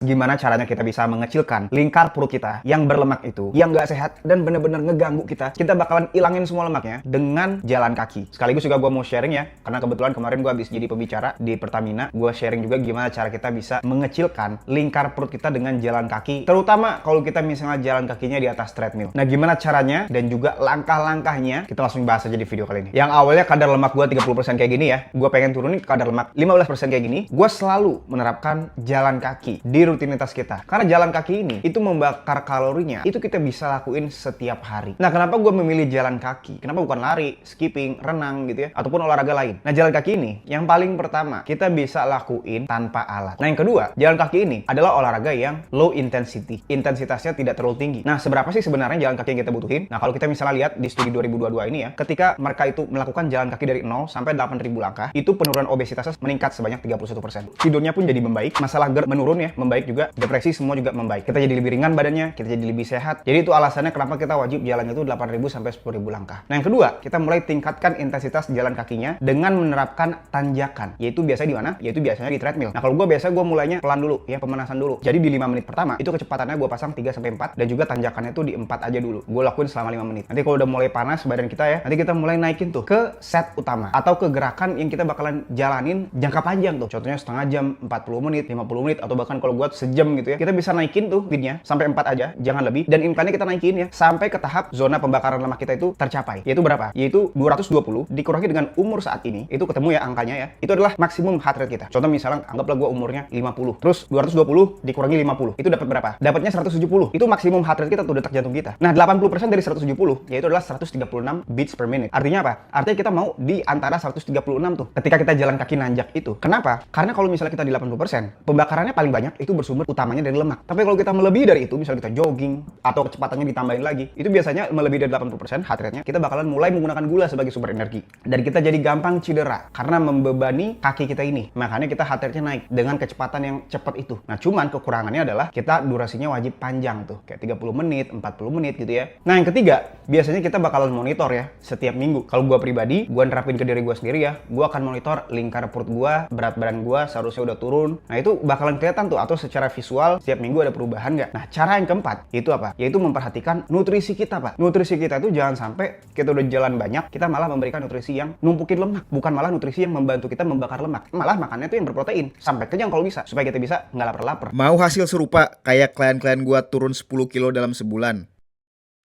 gimana caranya kita bisa mengecilkan lingkar perut kita yang berlemak itu, yang nggak sehat dan bener-bener ngeganggu kita. Kita bakalan ilangin semua lemaknya dengan jalan kaki. Sekaligus juga gue mau sharing ya, karena kebetulan kemarin gue habis jadi pembicara di Pertamina. Gue sharing juga gimana cara kita bisa mengecilkan lingkar perut kita dengan jalan kaki, terutama kalau kita misalnya jalan kakinya di atas treadmill. Nah, gimana caranya dan juga langkah-langkahnya, kita langsung bahas aja di video kali ini. Yang awalnya kadar lemak gue 30% kayak gini ya, gue pengen turunin kadar lemak 15% kayak gini. Gue selalu menerapkan jalan kaki di rutinitas kita, karena jalan kaki ini itu membakar kalorinya itu kita bisa lakuin setiap hari. Nah, kenapa gue memilih jalan kaki? Kenapa bukan lari, skipping, renang gitu ya, ataupun olahraga lain? Nah, jalan kaki ini yang paling pertama kita bisa lakuin tanpa alat. Nah, yang kedua, jalan kaki ini adalah olahraga yang low intensity, intensitasnya tidak terlalu tinggi. Nah, seberapa sih sebenarnya jalan kaki yang kita butuhin? Nah, kalau kita misalnya lihat di studi 2022 ini ya, ketika mereka itu melakukan jalan kaki dari 0 sampai 8.000 langkah, itu penurunan obesitasnya meningkat sebanyak 31%. Tidurnya pun jadi membaik, masalah GERD menurun ya, membaik juga, depresi semua juga membaik. Kita jadi lebih ringan badannya, kita jadi lebih sehat. Jadi itu alasannya kenapa kita wajib jalan itu 8.000 sampai 10.000 langkah. Nah, yang kedua, kita mulai tingkatkan intensitas jalan kakinya dengan menerapkan tanjakan. Yaitu biasanya di mana? Yaitu biasanya di treadmill. Nah, kalau gue biasa gue mulainya pelan dulu ya, pemanasan dulu. Jadi di 5 menit pertama itu kecepatannya gue pasang 3 sampai 4 dan juga tanjakannya tuh di 4 aja dulu. Gue lakuin selama 5 menit. Nanti kalau udah mulai panas badan kita ya, nanti kita mulai naikin tuh ke set utama atau ke gerakan yang kita bakalan jalanin jangka panjang tuh. Contohnya setengah jam, 40 menit, 50 menit atau bahkan kalau gue sejam gitu ya. Kita bisa naikin tuh speednya sampai 4 aja, jangan lebih. Dan incline-nya kita naikin ya sampai ke tahap zona pembakaran lemak kita itu tercapai. Yaitu berapa? Yaitu 220 dikurangi dengan umur saat ini. Itu ketemu ya angkanya ya. Itu adalah maksimum heart rate kita. Contoh misalnya anggaplah gue umurnya 50. Terus 220 dikurangi 50. Itu dapat berapa? Dapatnya 170. Itu maksimum heart rate kita tuh, detak jantung kita. Nah, 80% dari 170 yaitu adalah 136 beats per minute. Artinya apa? Artinya kita mau di antara 136 tuh ketika kita jalan kaki nanjak itu. Kenapa? Karena kalau misalnya kita di 80%, pembakarannya paling banyak itu bersumber utamanya dari lemak. Tapi kalau kita melebihi dari itu, misalnya kita jogging atau kecepatannya ditambahin lagi, itu biasanya melebihi dari 80% heart rate-nya, kita bakalan mulai menggunakan gula sebagai sumber energi. Dan kita jadi gampang cedera karena membebani kaki kita ini. Makanya kita heart rate-nya naik dengan kecepatan yang cepat itu. Nah, cuman kekurangannya adalah kita durasinya wajib panjang tuh, kayak 30 menit, 40 menit gitu ya. Nah, yang ketiga, biasanya kita bakalan monitor ya setiap minggu. Kalau gue pribadi, gue nerapin ke diri gue sendiri ya, gue akan monitor lingkar perut gue, berat badan gue seharusnya udah turun. Nah, itu bakalan kelihatan tuh, atau secara visual setiap minggu ada perubahan nggak. Nah, cara yang keempat itu apa? Yaitu memperhatikan nutrisi kita, Pak. Nutrisi kita itu jangan sampai kita udah jalan banyak, kita malah memberikan nutrisi yang numpukin lemak, bukan malah nutrisi yang membantu kita membakar lemak. Malah makannya tuh yang berprotein, sampai kenyang kalau bisa, supaya kita bisa nggak lapar-lapar. Mau hasil serupa kayak klien-klien gua turun 10 kilo dalam sebulan?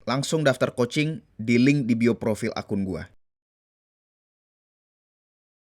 Langsung daftar coaching di link di bio profil akun gua.